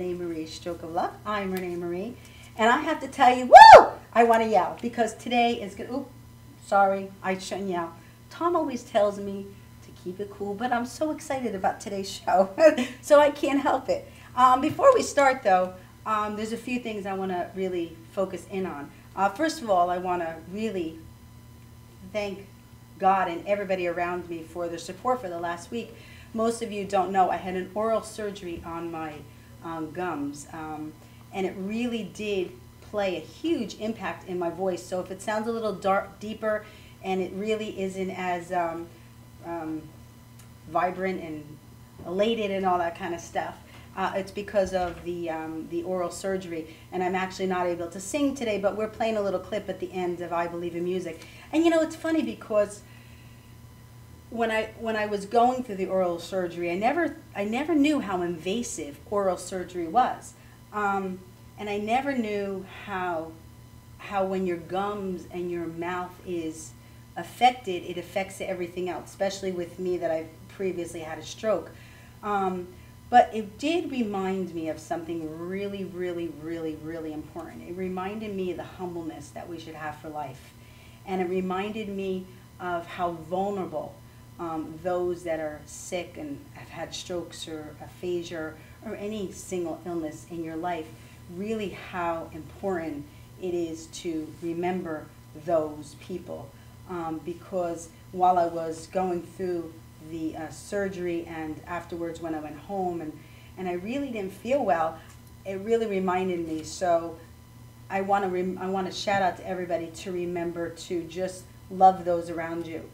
Rene Marie's Stroke of Luck. I'm Rene Marie, and I have to tell you, woo! I want to yell because today is good. Oop, sorry, I shouldn't yell. Tom always tells me to keep it cool, but I'm so excited about today's show, so I can't help it. Before we start, though, there's a few things I want to really focus in on. First of all, I want to really thank God and everybody around me for their support for the last week. Most of you don't know I had an oral surgery on my gums, and it really did play a huge impact in my voice. So if it sounds a little deeper and it really isn't as vibrant and elated and all that kind of stuff, it's because of the oral surgery. And I'm actually not able to sing today, but we're playing a little clip at the end of I Believe in Music. And you know, it's funny because when I was going through the oral surgery, I never knew how invasive oral surgery was, and I never knew how when your gums and your mouth is affected, it affects everything else. Especially with me, that I previously had a stroke, but it did remind me of something really, really, really, really important. It reminded me of the humbleness that we should have for life, and it reminded me of how vulnerable those that are sick and have had strokes or aphasia or any single illness in your life, really how important it is to remember those people. Because while I was going through the surgery and afterwards when I went home and I really didn't feel well, it really reminded me. So I want to shout out to everybody to remember to just love those around you.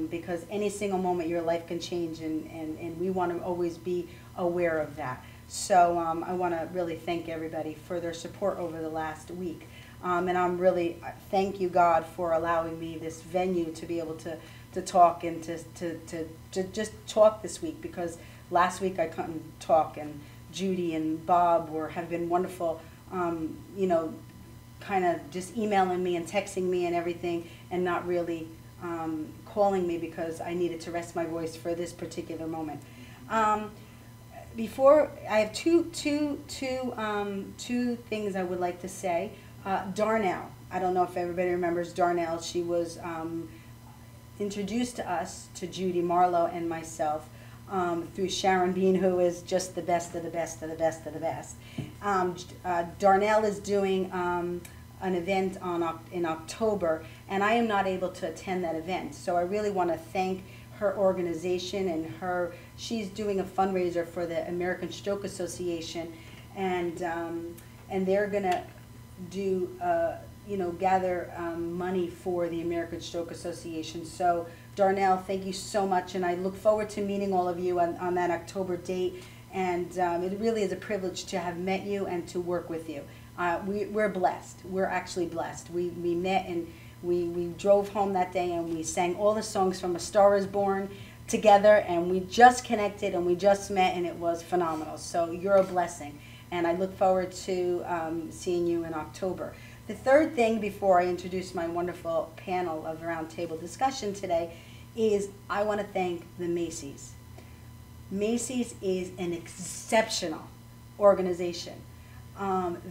Because any single moment your life can change, and we want to always be aware of that. So I want to really thank everybody for their support over the last week. And I'm really, thank you God for allowing me this venue to be able to talk and to just talk this week, because last week I couldn't talk, and Judy and Bob have been wonderful, you know, kind of just emailing me and texting me and everything, and not really calling me because I needed to rest my voice for this particular moment. Before, I have two things I would like to say. Darnell, I don't know if everybody remembers Darnell. She was introduced to us, to Judy Marlowe and myself, through Sharon Bean, who is just the best of the best of the best of the best. Darnell is doing an event in October, and I am not able to attend that event. So I really want to thank her organization and she's doing a fundraiser for the American Stroke Association, and they're gonna do you know, gather money for the American Stroke Association. So Darnell, thank you so much, and I look forward to meeting all of you on that October date. And it really is a privilege to have met you and to work with you. We're blessed. We're actually blessed. We met, and we drove home that day, and we sang all the songs from A Star Is Born together, and we just connected and we just met, and it was phenomenal. So you're a blessing, and I look forward to seeing you in October. The third thing, before I introduce my wonderful panel of roundtable discussion today, is I want to thank the Macy's. Macy's is an exceptional organization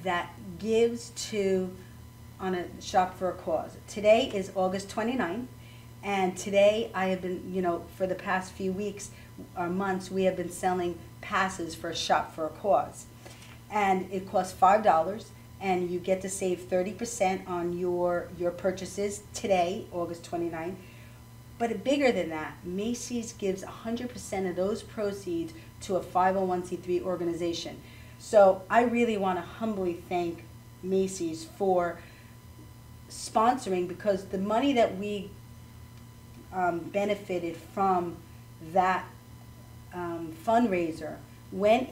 that gives on a Shop for a Cause. Today is August 29th, and today I have been, you know, for the past few weeks or months, we have been selling passes for Shop for a Cause. And it costs $5, and you get to save 30% on your purchases today, August 29th. But bigger than that, Macy's gives 100% of those proceeds to a 501c3 organization. So I really want to humbly thank Macy's for sponsoring, because the money that we benefited from that fundraiser went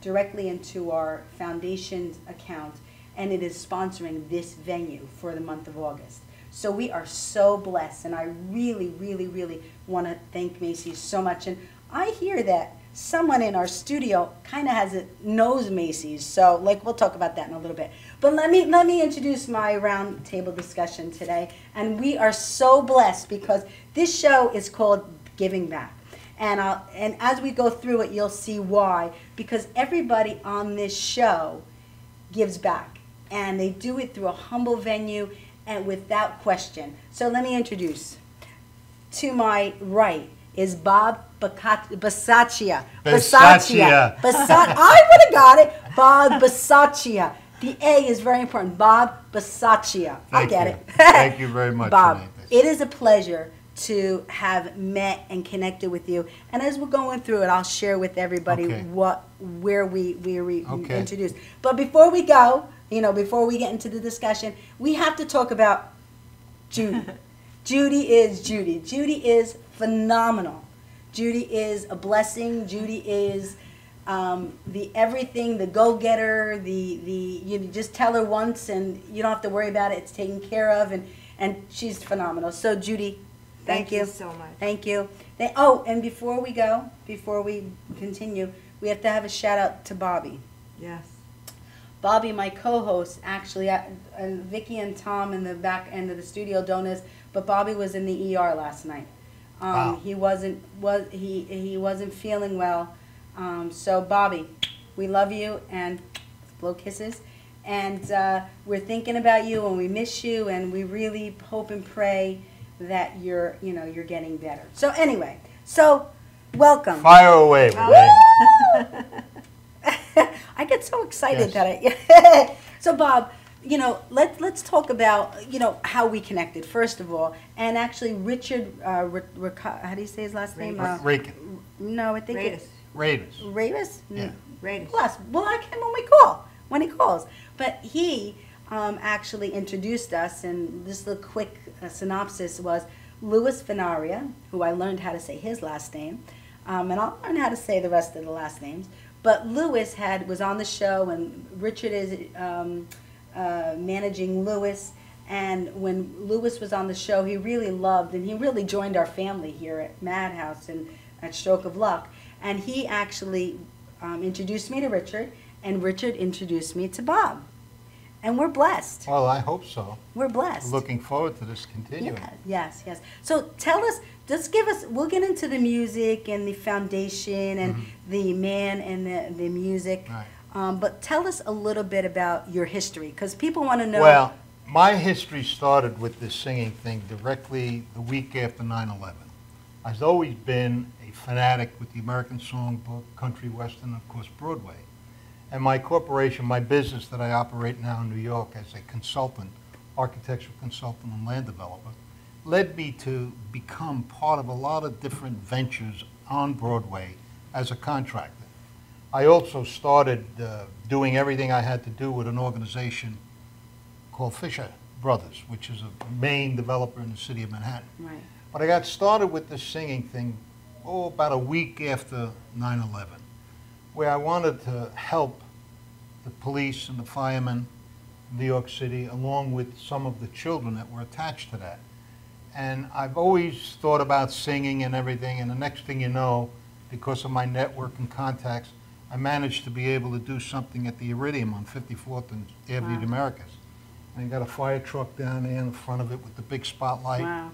directly into our foundation's account, and it is sponsoring this venue for the month of August. So we are so blessed, and I really, really, really want to thank Macy's so much. And I hear that someone in our studio kind of knows Macy's, so we'll talk about that in a little bit. But let me introduce my round table discussion today, and we are so blessed because this show is called Giving Back. and as we go through it, you'll see why. Because everybody on this show gives back, and they do it through a humble venue and without question. So let me introduce. To my right is Bob Bisaccia. Bisaccia. I would have got it. Bob Bisaccia. The A is very important. Bob Bisaccia. I get it. Thank you very much, Bob. Rene. It is a pleasure to have met and connected with you. And as we're going through it, I'll share with everybody where we introduced. But before we go, before we get into the discussion, we have to talk about Judy. Judy is Judy. Judy is phenomenal. Judy is a blessing. Judy is the everything, the go-getter, you just tell her once and you don't have to worry about it. It's taken care of, and she's phenomenal. So Judy, thank you so much. Thank you. Oh, and before we continue, we have to have a shout out to Bobby. Yes. Bobby, my co-host, actually, and Vicky and Tom in the back end of the studio don't know, but Bobby was in the ER last night. Wow. He wasn't feeling well. So Bobby, we love you and blow kisses, and we're thinking about you and we miss you, and we really hope and pray that you're getting better. So anyway, welcome. Fire away, Rene. I get so excited that So Bob, let's talk about how we connected first of all, and actually Richard, how do you say his last name? Rakin. No, I think it's Raiders. Ravis? Yeah. Rene. Well, I can when he calls. But he actually introduced us, and this little quick synopsis was Louis Venaria, who I learned how to say his last name, and I'll learn how to say the rest of the last names. But Louis was on the show, and Richard is managing Louis. And when Louis was on the show, he really loved, and he really joined our family here at Madhouse and at Stroke of Luck. And he actually introduced me to Richard, and Richard introduced me to Bob. And we're blessed. Well, I hope so. We're blessed. Looking forward to this continuing. Yeah, yes. So tell us, we'll get into the music and the foundation and the man and the music. Right. But tell us a little bit about your history, because people want to know. Well, my history started with this singing thing directly the week after 9/11. I've always been a fanatic with the American Songbook, country western, and of course Broadway. And my corporation, my business that I operate now in New York as a consultant, architectural consultant and land developer, led me to become part of a lot of different ventures on Broadway as a contractor. I also started doing everything I had to do with an organization called Fisher Brothers, which is a main developer in the city of Manhattan. Right. But I got started with this singing thing, about a week after 9/11, where I wanted to help the police and the firemen in New York City, along with some of the children that were attached to that. And I've always thought about singing and everything, and the next thing you know, because of my network and contacts, I managed to be able to do something at the Iridium on 54th and Avenue of the Americas. I got a fire truck down there in the front of it with the big spotlight. Wow.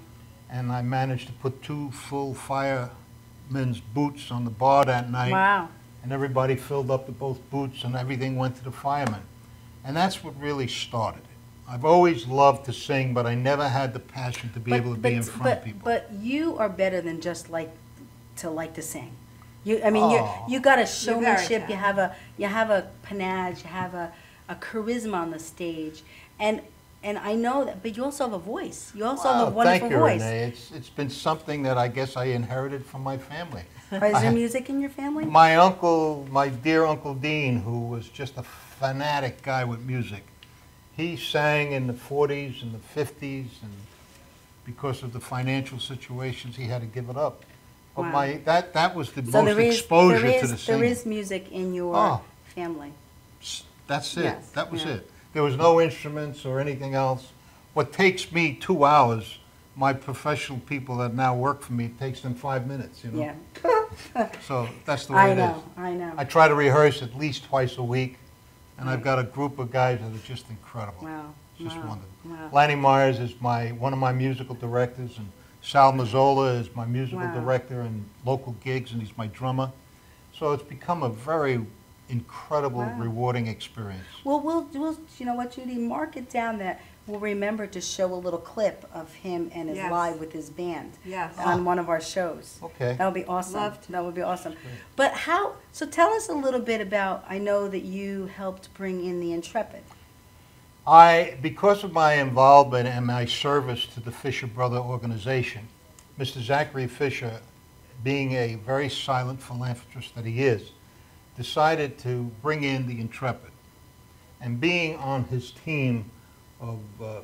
And I managed to put 2 full firemen's boots on the bar that night. Wow. And everybody filled up both boots, and everything went to the firemen. And that's what really started it. I've always loved to sing, but I never had the passion to be able to be in front of people. But you are better than just like to sing. You got a showmanship. You have a panache. You have a charisma on the stage, and I know that. But you also have a voice. You also have a wonderful voice. Thank you, Rene. It's been something that I guess I inherited from my family. Is there music in your family? My uncle, my dear Uncle Dean, who was just a fanatic guy with music, he sang in the 40s and the 50s, and because of the financial situations, he had to give it up. But Wow. that was the most exposure to the singing. There is music in your family. That's it. Yes, That was yeah. it. There was no instruments or anything else. What takes me 2 hours, my professional people that now work for me, it takes them 5 minutes, you know? Yeah. So that's the way it is. I know. I try to rehearse at least twice a week, and I've got a group of guys that are just incredible. Wow. It's just Wow. wonderful. Wow. Lanny Myers is one of my musical directors, and Sal Mazzola is my musical Wow. director and local gigs, and he's my drummer. So it's become a very incredible, Wow. rewarding experience. Well, we'll, you know what, Judy, mark it down that we'll remember to show a little clip of him and his Yes. live with his band Yes. on one of our shows. Okay. That would be awesome. Love to. That would be awesome. But so tell us a little bit about, I know that you helped bring in the Intrepid. Because of my involvement and my service to the Fisher Brother organization, Mr. Zachary Fisher, being a very silent philanthropist that he is, decided to bring in the Intrepid. And being on his team of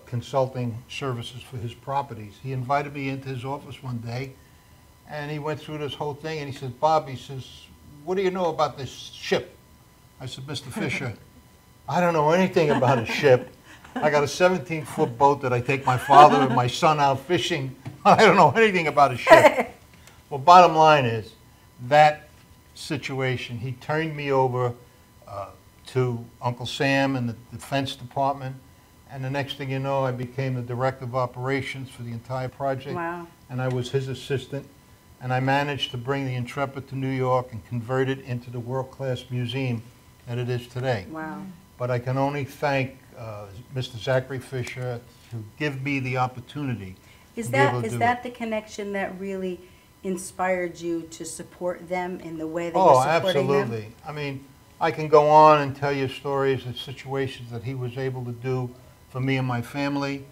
consulting services for his properties, he invited me into his office one day, and he went through this whole thing, and he says, Bob, he says, what do you know about this ship? I said, Mr. Fisher, I don't know anything about a ship. I got a 17-foot boat that I take my father and my son out fishing. I don't know anything about a ship. Well, bottom line is, that situation, he turned me over to Uncle Sam in the Defense Department, and the next thing you know, I became the Director of Operations for the entire project. Wow. And I was his assistant, and I managed to bring the Intrepid to New York and convert it into the world-class museum that it is today. Wow. But I can only thank Mr. Zachary Fisher to give me the opportunity. Is to be able to that do that it. the connection that really inspired you to support them in the way that Oh, you're supporting them? absolutely. I mean, I can go on and tell you stories of situations that he was able to do for me and my family,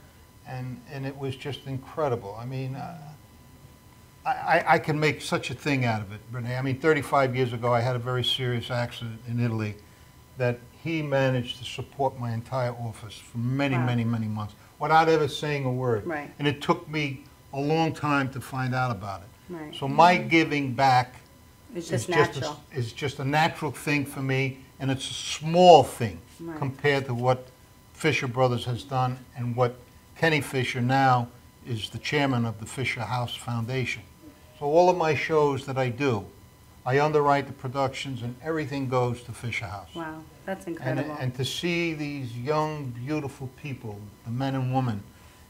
and it was just incredible. I mean, I can make such a thing out of it, Rene. I mean, 35 years ago, I had a very serious accident in Italy that he managed to support my entire office for many, Wow. many, many months without ever saying a word. Right. And it took me a long time to find out about it. Right. So my giving back It's just is natural. is just a natural thing for me, and it's a small thing Right. compared to what Fisher Brothers has done and what Kenny Fisher now is the chairman of the Fisher House Foundation. So all of my shows that I do, I underwrite the productions, and everything goes to Fisher House. Wow, that's And, incredible. and to see these young, beautiful people, the men and women,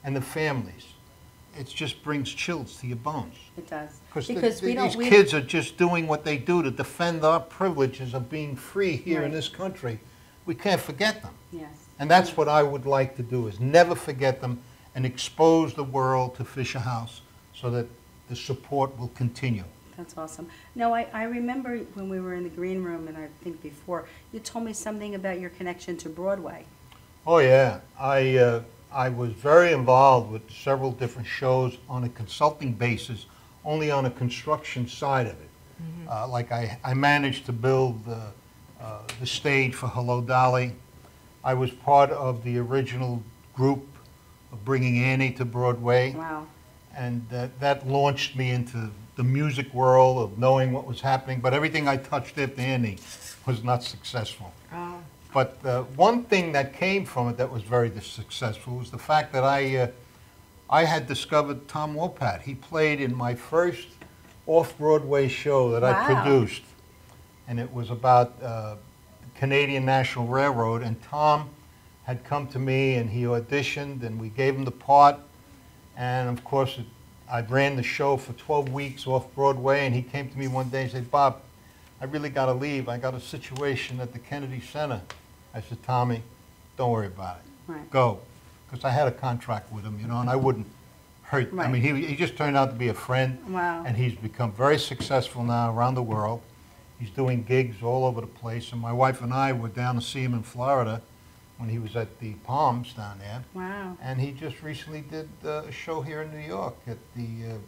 and the families, it just brings chills to your bones. It does. Because Because these kids are just doing what they do to defend our privileges of being free here in Right. this country. We can't forget them. Yes. And that's what I would like to do, is never forget them and expose the world to Fisher House so that the support will continue. That's awesome. No, I remember when we were in the green room, and I think before, you told me something about your connection to Broadway. Oh, yeah. I was very involved with several different shows on a consulting basis, only on a construction side of it. Like I managed to build the stage for Hello, Dolly. I was part of the original group of bringing Annie to Broadway, Wow. and that launched me into the music world of knowing what was happening, but everything I touched after Annie was not successful. Oh. But one thing that came from it that was very successful was the fact that I had discovered Tom Wopat. He played in my first off-Broadway show that I Wow. produced, and it was about Canadian National Railroad, and Tom had come to me and he auditioned, and we gave him the part, and of course I ran the show for 12 weeks off-Broadway, and he came to me one day and said, Bob, I really got to leave. I got a situation at the Kennedy Center. I said, Tommy, don't worry about it. Right. Go. Because I had a contract with him, you know, and I wouldn't hurt. I Right. mean, he just turned out to be a friend. Wow. And he's become very successful now around the world. He's doing gigs all over the place. And my wife and I were down to see him in Florida when he was at the Palms down there. Wow. And he just recently did a show here in New York at the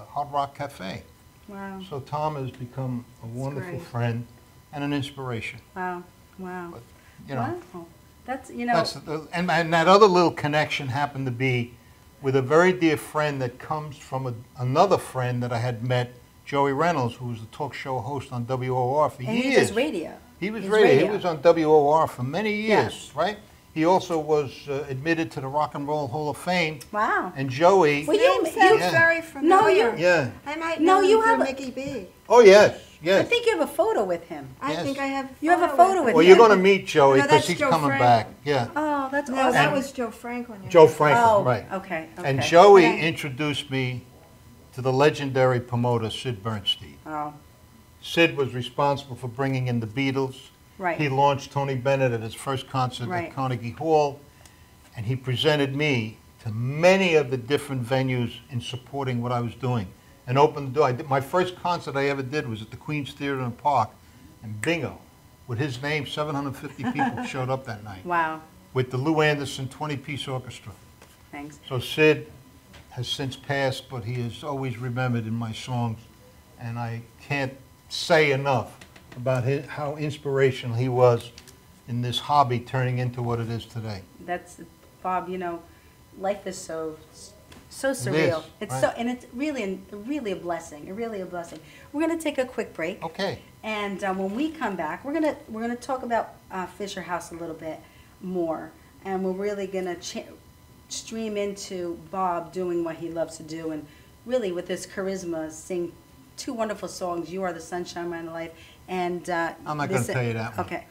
Hard Rock Cafe. Wow. So Tom has become a wonderful great. friend and an inspiration. Wow. Wow. But, you know, Wow. That's, you know, that's and that other little connection happened to be with a very dear friend that comes from another friend that I had met, Joey Reynolds, who was the talk show host on WOR for and years. he does radio. He was His radio. He was on WOR for many years, Yes. right? He also was admitted to the Rock and Roll Hall of Fame. Wow. And Joey, Well, Name you- sounds Yeah. very familiar. yeah. I might No, know you him have through a- Mickey B. Oh, yes, I yes. think you have a photo with him. I Yes. think I have. You have a photo with Well, him. you're going to meet Joey No, because that's he's Joe coming Franklin. back. Yeah. Oh, that's No, awesome. that was Joe Franklin. Joe Franklin, Oh, right. okay. And okay. Joey Okay. introduced me to the legendary promoter Sid Bernstein. Oh, Sid was responsible for bringing in the Beatles. right. He launched Tony Bennett at his first concert Right. at Carnegie Hall, and he presented me to many of the different venues in supporting what I was doing and opened the door. My first concert I ever did was at the Queen's Theater in the Park, and bingo, with his name, 750 people showed up that night Wow. with the Lou Anderson 20-piece orchestra. Thanks. So Sid has since passed, but he is always remembered in my songs, and I can't say enough about how inspirational he was in this hobby turning into what it is today. That's, Bob, you know, life is so surreal. It is, It's right. so, and it's really a blessing. Really a blessing. We're going to take a quick break. Okay. And when we come back, we're gonna talk about Fisher House a little bit more, and we're really gonna stream into Bob doing what he loves to do, and really with his charisma, sing two wonderful songs. You Are the Sunshine of My Life, and I'm not going to tell you that one. Okay.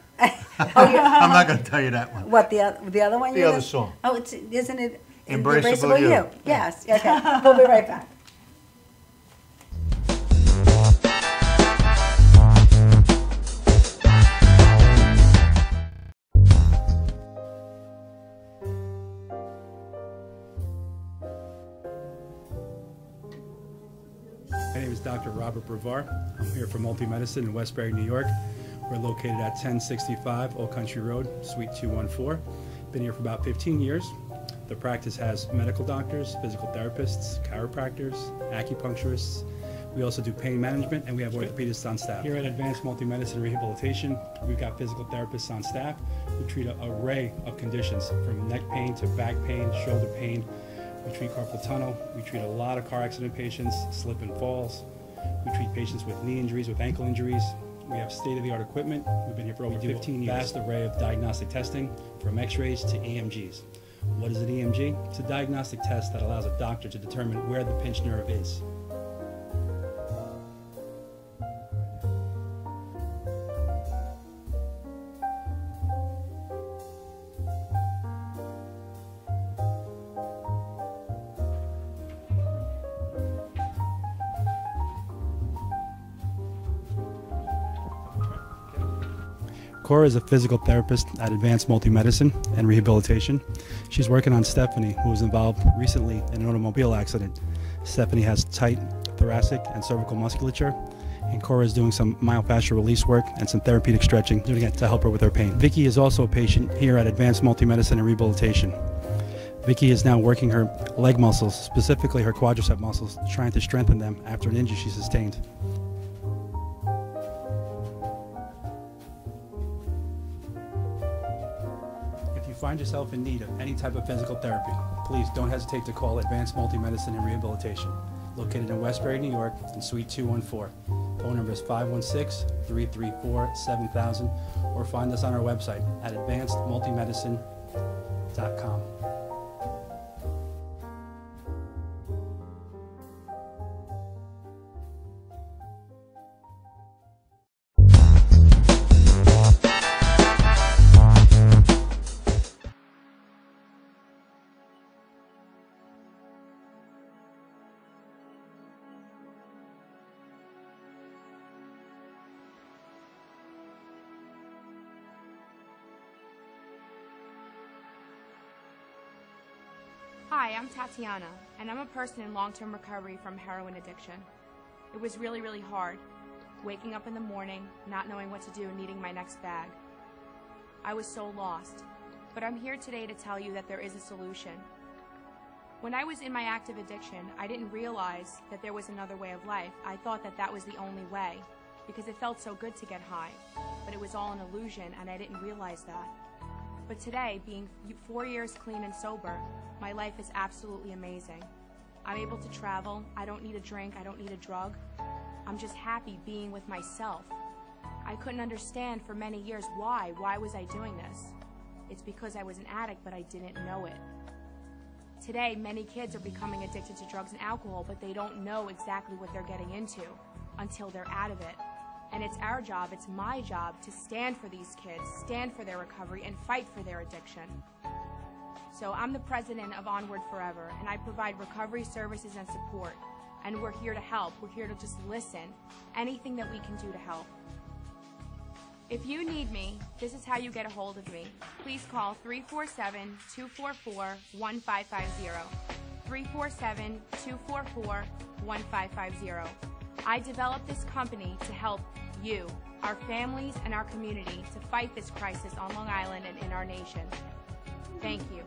I'm not going to tell you that one. What the other one? The other song. Oh, isn't it Embraceable You? Yes. Okay. We'll be right back. My name is Dr. Robert Brevard. I'm here for Multi-Medicine in Westbury, New York. We're located at 1065 Old Country Road, Suite 214. Been here for about 15 years. The practice has medical doctors, physical therapists, chiropractors, acupuncturists. We also do pain management, and we have orthopedists on staff. Here at Advanced Multi-Medicine Rehabilitation, we've got physical therapists on staff who treat an array of conditions, from neck pain to back pain, shoulder pain. We treat carpal tunnel. We treat a lot of car accident patients, slip and falls. We treat patients with knee injuries, with ankle injuries. We have state-of-the-art equipment. We've been here for over 15 years. Vast array of diagnostic testing, from x-rays to EMGs. What is an EMG? It's a diagnostic test that allows a doctor to determine where the pinched nerve is. Cora is a physical therapist at Advanced Multi-Medicine and Rehabilitation. She's working on Stephanie, who was involved recently in an automobile accident. Stephanie has tight thoracic and cervical musculature, and Cora is doing some myofascial release work and some therapeutic stretching, doing it to help her with her pain. Vicky is also a patient here at Advanced Multi-Medicine and Rehabilitation. Vicky is now working her leg muscles, specifically her quadricep muscles, trying to strengthen them after an injury she sustained. If you find yourself in need of any type of physical therapy, please don't hesitate to call Advanced Multi-Medicine and Rehabilitation, located in Westbury, New York, in Suite 214. Phone number is 516-334-7000, or find us on our website at advancedmultimedicine.com. Hi, I'm Tatiana, and I'm a person in long-term recovery from heroin addiction. It was really, really hard, waking up in the morning, not knowing what to do, needing my next bag. I was so lost, but I'm here today to tell you that there is a solution. When I was in my active addiction, I didn't realize that there was another way of life. I thought that that was the only way, because it felt so good to get high, but it was all an illusion, and I didn't realize that. But today, being 4 years clean and sober, my life is absolutely amazing. I'm able to travel, I don't need a drink, I don't need a drug. I'm just happy being with myself. I couldn't understand for many years why was I doing this? It's because I was an addict, but I didn't know it. Today, many kids are becoming addicted to drugs and alcohol, but they don't know exactly what they're getting into until they're out of it. And it's our job, it's my job, to stand for these kids, stand for their recovery, and fight for their addiction. So I'm the president of Onward Forever, and I provide recovery services and support. and we're here to help. We're here to just listen. Anything that we can do to help. If you need me, this is how you get a hold of me. Please call 347-244-1550. 347-244-1550. I developed this company to help you, our families, and our community to fight this crisis on Long Island and in our nation. Thank you.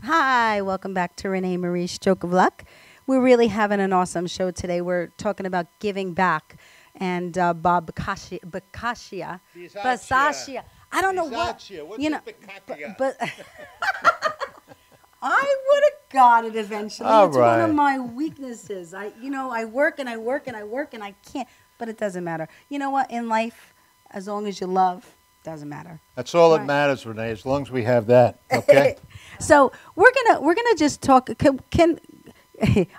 Hi, welcome back to Rene Marie's Stroke of Luck. We're really having an awesome show today. We're talking about giving back. And Bob Bisaccia. I don't know what, you know, but I would have got it eventually. It's one of my weaknesses. I work and I work and I work and I can't, but it doesn't matter. You know what? In life, as long as you love, doesn't matter. That's all that matters, Renee, as long as we have that, okay? So we're gonna just talk. I'm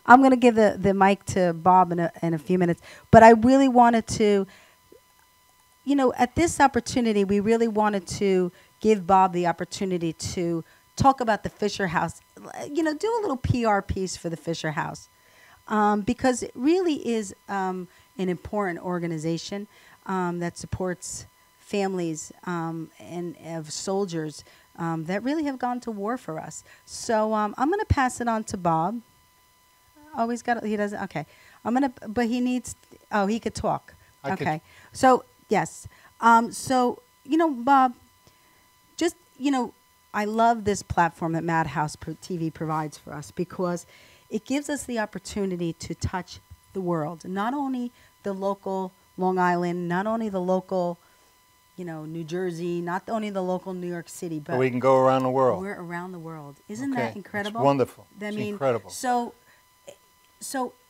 gonna give the mic to Bob in a few minutes, but I really wanted to, at this opportunity, we really wanted to give Bob the opportunity to talk about the Fisher House. Do a little PR piece for the Fisher House, because it really is an important organization that supports families and of soldiers that really have gone to war for us. So I'm going to pass it on to Bob. Oh, he doesn't, okay. But he needs, he could talk. Okay. So, yes. Bob, just, I love this platform that Madhouse TV provides for us because it gives us the opportunity to touch the world. Not only the local Long Island, not only the local New Jersey, not only the local New York City, but we can go around the world. We're around the world. Isn't that incredible? It's wonderful. It's incredible. So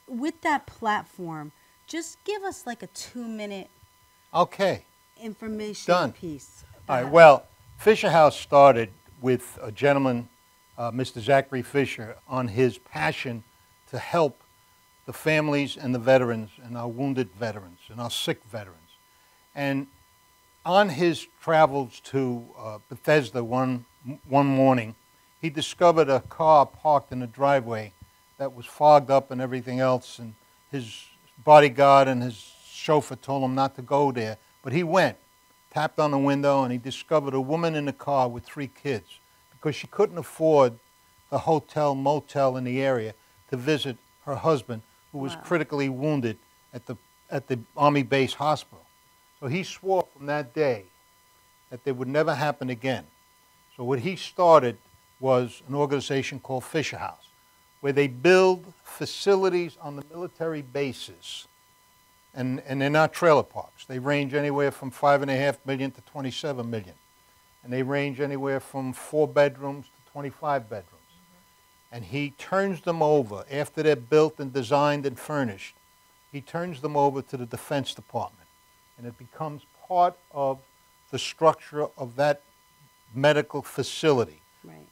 with that platform, just give us like a 2-minute information piece. All right. Well, Fisher House started with a gentleman, Mr. Zachary Fisher, on his passion to help the families and the veterans and our wounded veterans and our sick veterans. And on his travels to Bethesda one morning, he discovered a car parked in a driveway that was fogged up and everything else, and his bodyguard and his chauffeur told him not to go there. But he went, tapped on the window, and he discovered a woman in the car with 3 kids because she couldn't afford the hotel, motel in the area to visit her husband, who was critically wounded at the Army base hospital. So he swore from that day that they would never happen again. So what he started was an organization called Fisher House, where they build facilities on the military bases. And they're not trailer parks. They range anywhere from $5.5 million to $27 million. And they range anywhere from 4 bedrooms to 25 bedrooms. And he turns them over, after they're built and designed and furnished, he turns them over to the Defense Department. And it becomes part of the structure of that medical facility,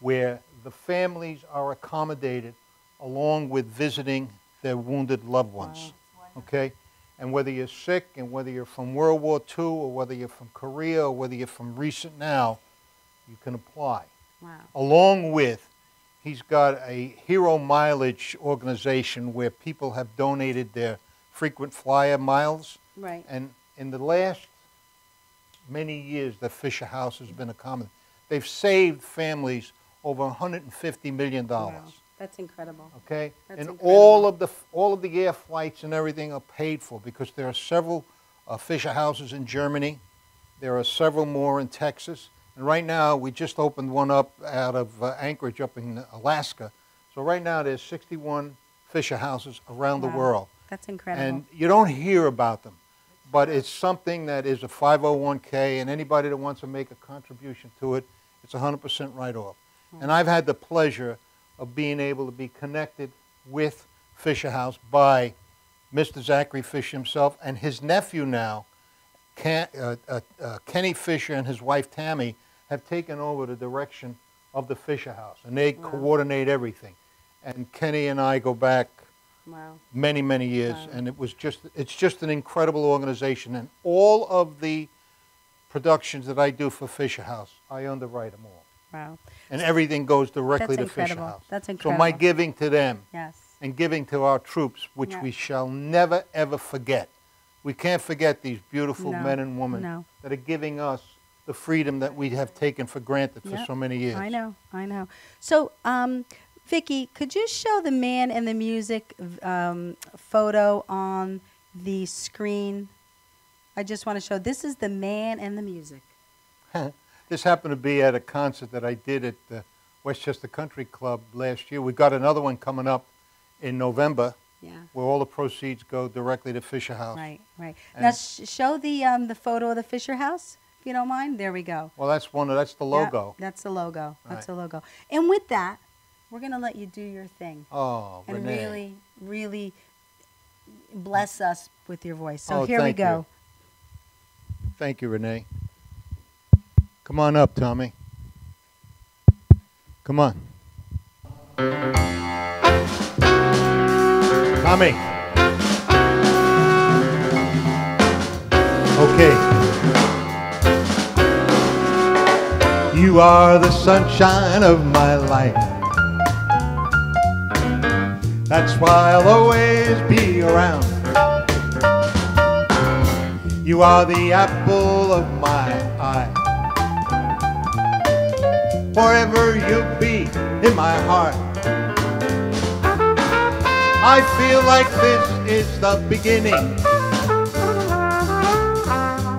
where the families are accommodated along with visiting their wounded loved ones. Okay? And whether you're sick and whether you're from World War II or whether you're from Korea or whether you're from recent now, you can apply. Along with, he's got a hero mileage organization where people have donated their frequent flyer miles. And in the last many years that Fisher House has been accommodated, they've saved families over $150 million. Wow. That's incredible. Okay? That's and incredible. all of the air flights and everything are paid for because there are several Fisher Houses in Germany. There are several more in Texas. And right now, we just opened one up out of Anchorage up in Alaska. So right now, there's 61 Fisher Houses around the world. That's incredible. And you don't hear about them. But it's something that is a 501k, and anybody that wants to make a contribution to it, it's 100% write-off. And I've had the pleasure of being able to be connected with Fisher House by Mr. Zachary Fisher himself and his nephew now, Kenny Fisher, and his wife Tammy have taken over the direction of the Fisher House, and they coordinate everything. And Kenny and I go back many, many years, and it's just an incredible organization. And all of the productions that I do for Fisher House, I underwrite them all. Wow. And everything goes directly to Fisher House. That's incredible. So my giving to them Yes. and giving to our troops, which we shall never, ever forget. We can't forget these beautiful men and women that are giving us the freedom that we have taken for granted for so many years. I know, I know. So, Vicki, could you show the Man and the Music photo on the screen? I just want to show, this is the Man and the Music. This happened to be at a concert that I did at the Westchester Country Club last year. We've got another one coming up in November, where all the proceeds go directly to Fisher House. Right, right. Now show the photo of the Fisher House, if you don't mind. There we go. Well, that's that's the logo. That's the logo. That's the logo. And with that, we're going to let you do your thing. Oh, and Rene. really, really bless us with your voice. So here we go. Thank you, Rene. Come on up, Tommy. Come on. Tommy. Okay. You are the sunshine of my life. That's why I'll always be around. You are the apple of my eye. Forever you'll be in my heart. I feel like this is the beginning.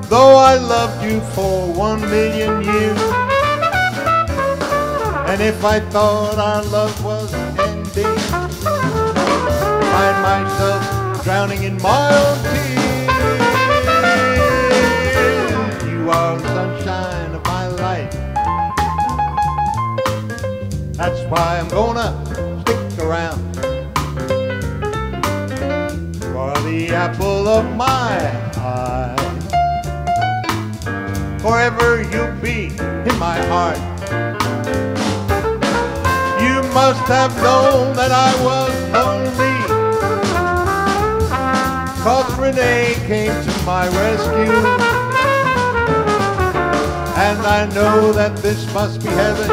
Though I loved you for 1,000,000 years, and if I thought our love was ending, find myself drowning in my own tears. You are the sunshine of my life. That's why I'm gonna stick around. You are the apple of my eye. Forever you'll be in my heart. You must have known that I was lonely, 'cause Rene came to my rescue. And I know that this must be heaven.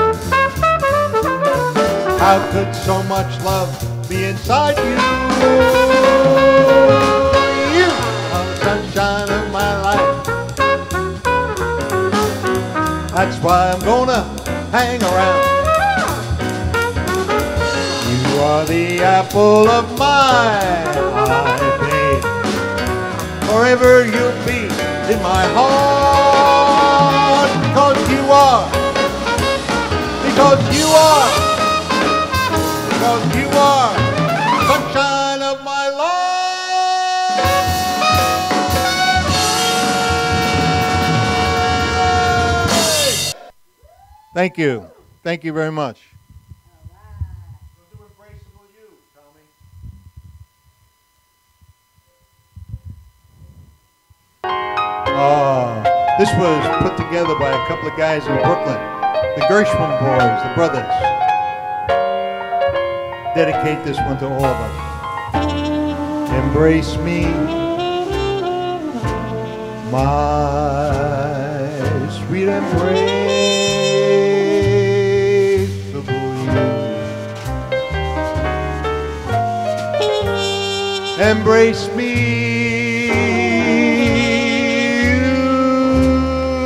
How could so much love be inside you? You are the sunshine of my life. That's why I'm gonna hang around. You are the apple of my eye, babe. Forever you'll be in my heart. Because you are. Because you are. Because you are sunshine of my life. Thank you. Thank you very much. Oh, this was put together by a couple of guys in Brooklyn, the Gershwin boys, the brothers. Dedicate this one to all of us. Embrace me, my sweet embraceable you. Embrace me,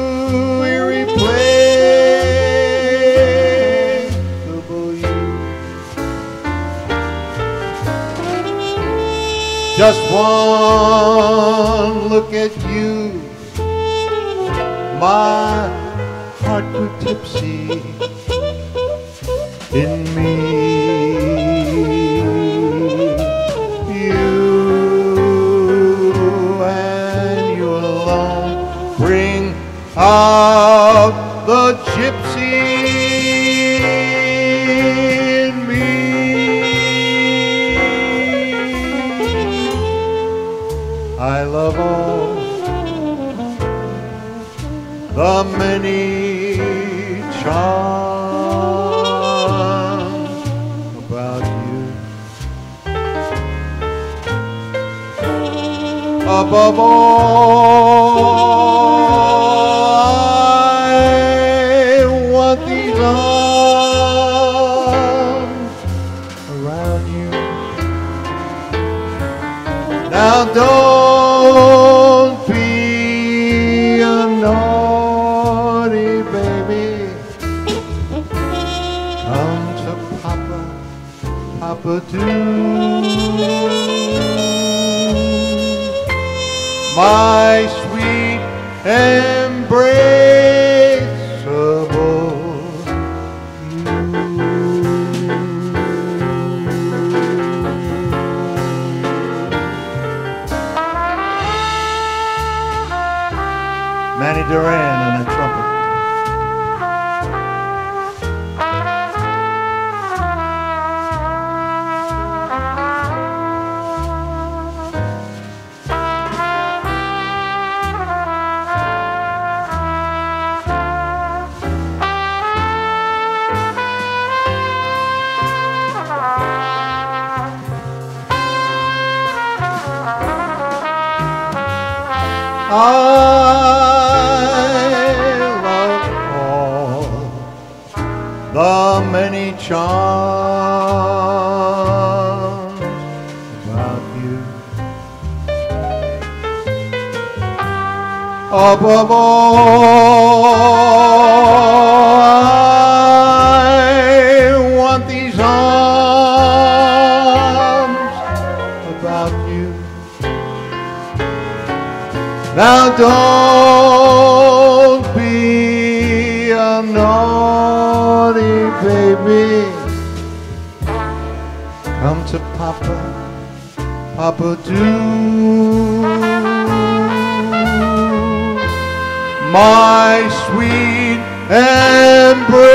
you irreplaceable you. Just one look at you, my heart grew tipsy in me. You and you alone bring out the gypsy the many charms about you. Above all, I want these arms around you. Now don't be a naughty baby. Come to Papa, Papa too. My sweet embraceable you. Manny Duran on the trumpet. I love all the many charms about you. Above all, I want these arms about you. Now don't be a naughty baby. Come to Papa, Papa too. My sweet embraceable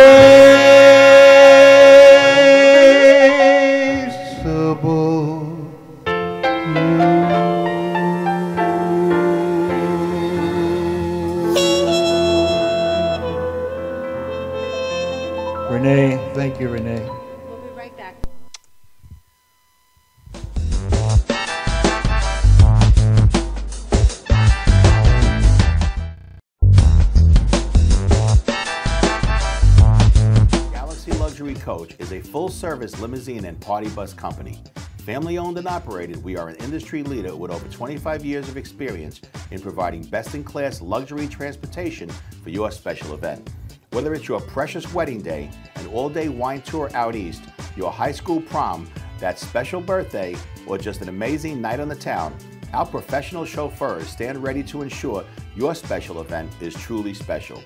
Rene, thank you, Rene. We'll be right back. Galaxy Luxury Coach is a full-service limousine and party bus company. Family-owned and operated, we are an industry leader with over 25 years of experience in providing best-in-class luxury transportation for your special event. Whether it's your precious wedding day, an all-day wine tour out east, your high school prom, that special birthday, or just an amazing night on the town, our professional chauffeurs stand ready to ensure your special event is truly special.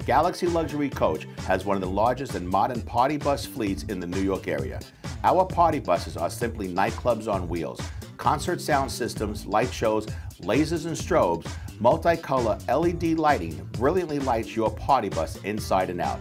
Galaxy Luxury Coach has one of the largest and modern party bus fleets in the New York area. Our party buses are simply nightclubs on wheels. Concert sound systems, light shows, lasers and strobes, multicolor LED lighting brilliantly lights your party bus inside and out.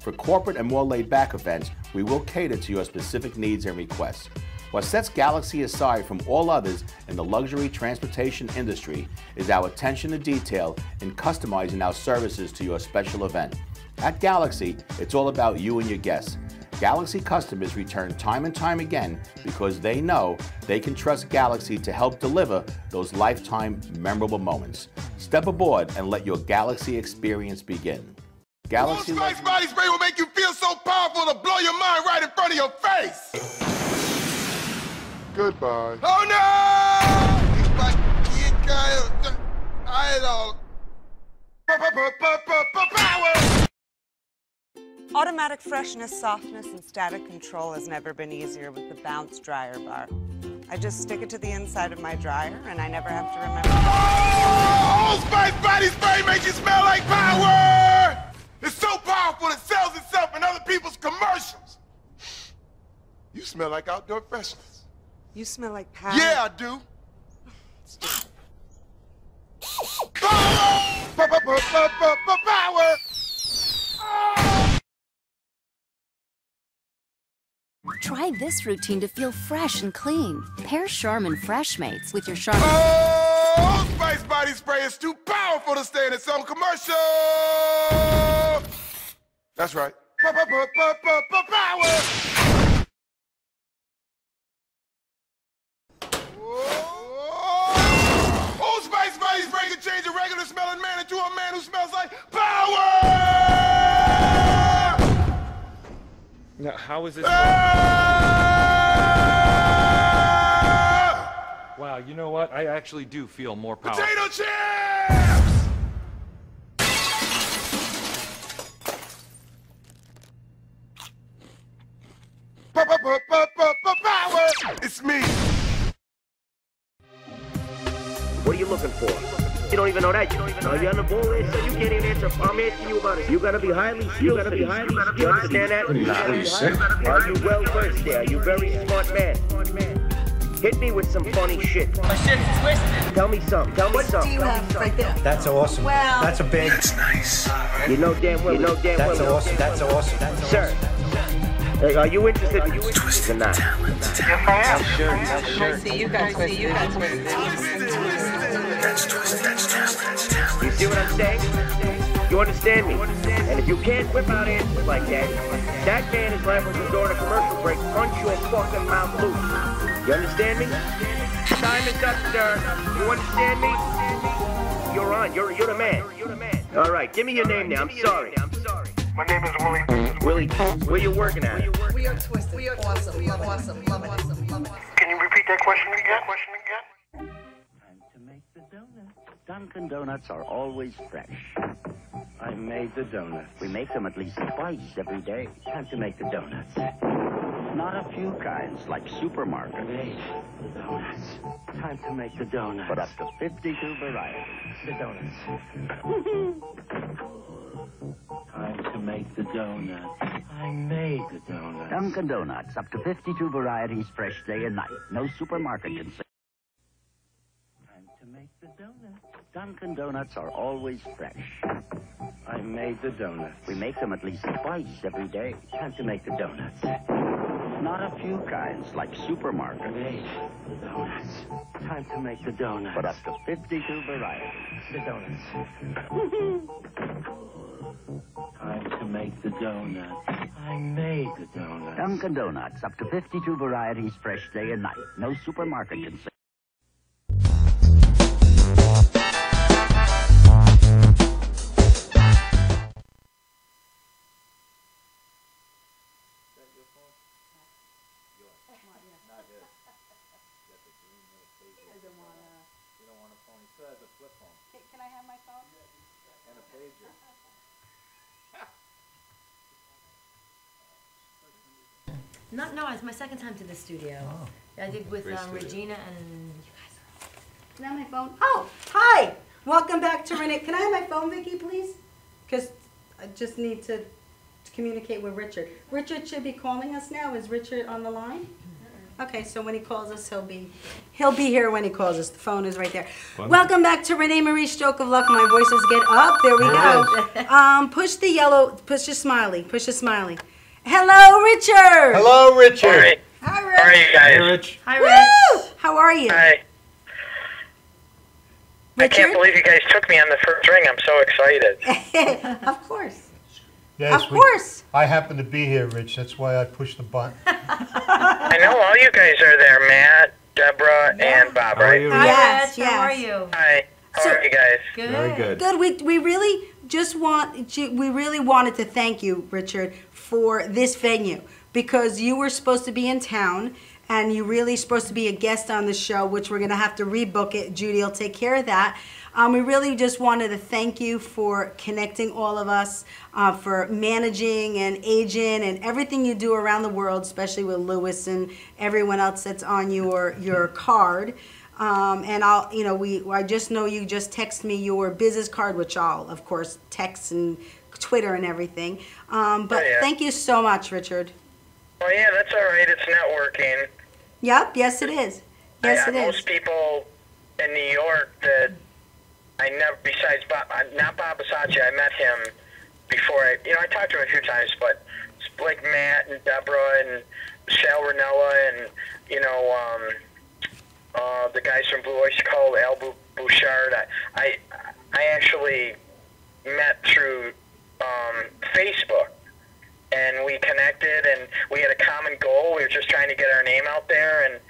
For corporate and more laid-back events, we will cater to your specific needs and requests. What sets Galaxy aside from all others in the luxury transportation industry is our attention to detail in customizing our services to your special event. At Galaxy, it's all about you and your guests. Galaxy customers return time and time again because they know they can trust Galaxy to help deliver those lifetime memorable moments. Step aboard and let your Galaxy experience begin. Galaxy Spice body spray will make you feel so powerful to blow your mind right in front of your face. Goodbye. Oh no! Power! Automatic freshness, softness, and static control has never been easier with the Bounce dryer bar. I just stick it to the inside of my dryer and I never have to remember. Oh, Spice body spray makes you smell like power! It's so powerful it sells itself in other people's commercials. You smell like outdoor freshness. You smell like power. Yeah, I do. Power! Power! Try this routine to feel fresh and clean. Pair Charmin Fresh Mates with your Charmin. Oh! Old Spice body spray is too powerful to stay in its own commercial. That's right. Power. Old Spice body spray can change a regular smelling man into a man who smells like power. Now, how is this? Wow, you know what? I actually do feel more powerful. Potato chips! Power! It's me. What are you looking for? You don't even know that. You on the ball list, so you can't even answer. I'm asking you about it. You gotta be highly skilled. You understand that? Are you well versed there? Are you very smart man? Hit me with some funny shit. My shit's twisted. Tell me something. What do you have right there? That's awesome. Well, that's a big. That's nice. You know damn well. That's awesome. That's awesome. Sir, are you interested in twisted or not? Yes, I am. Sure. I see you guys twisted. That's twisted. You see what I'm saying? You understand me? And if you can't whip out answers like that, that man is liable to door to commercial break, punch your fucking mouth loose. You understand me? Time is up, sir. You understand me? You're on. You're the man. All right, give me your name now. I'm sorry. My name is Willie. Willie, where you working at? We are twisted. We are awesome. Love it. Can you repeat that question again? Time to make the donuts. Dunkin' Donuts are always fresh. I made the donuts. We make them at least twice every day. Time to make the donuts. Not a few kinds, like supermarket. Made the donuts. Time to make the donuts. But up to 52 varieties. The donuts. Time to make the donuts. I made the donuts. Dunkin' Donuts, up to 52 varieties, fresh day and night. No supermarket can say. Time to make the donuts. Dunkin' Donuts are always fresh. I made the donuts. We make them at least twice every day. Time to make the donuts. Not a few kinds, like supermarket. Made the donuts. Time to make the donuts. But up to 52 varieties. The donuts. Time to make the donuts. I made the donuts. Dunkin' Donuts, up to 52 varieties, fresh day and night. No supermarket can say. Can I have my phone? And a pager. No, it's my second time to the studio. Oh. I did with Great studio. Regina and you guys. Can I have my phone? Oh, hi! Welcome back to Rene. Can I have my phone, Vicky, please? Because I just need to communicate with Richard. Richard should be calling us now. Is Richard on the line? Okay, so when he calls us, he'll be here when he calls us. The phone is right there. Fun. Welcome back to Rene Marie Stroke of Luck. My voices get up. There we go. Push the yellow. Push your smiley. Push your smiley. Hello, Richard. Hello, Richard. Hi, Rich. How are you guys? Hey, Rich. Hi, Woo! Rich. How are you? Hi. I Richard? can't believe you guys took me on the first ring. I'm so excited. Of course. Yes, Of course. I happen to be here, Rich. That's why I pushed the button. I know all you guys are there, Matt, Deborah, and Bob, How are right? you, Hi, Rich? Yes, Rich, how are yes. you? Hi. How So- are you guys? Good. Very good. Good. We really wanted to thank you, Richard, for this venue because you were supposed to be in town and you really supposed to be a guest on the show, which we're going to have to rebook it. Judy will take care of that. We really just wanted to thank you for connecting all of us, for managing and aging and everything you do around the world, especially with Lewis and everyone else that's on your card. And I just know you just text me your business card, which I'll, of course, text and Twitter and everything. But yeah. Thank you so much, Richard. Oh, yeah, that's all right. It's networking. Yep, yes it is. Yes, it Most is. people in New York that I never, besides Bob, not Bob Basacci, I met him before I talked to him a few times, but like Matt and Deborah and Sal Ranella and, the guys from Blue Oyster Cult, Bouchard. I actually met through Facebook, and we connected, and we had a common goal. We were just trying to get our name out there, and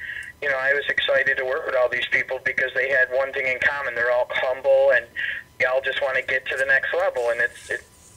you know, I was excited to work with all these people because they had one thing in common. They're all humble, and they all just want to get to the next level, and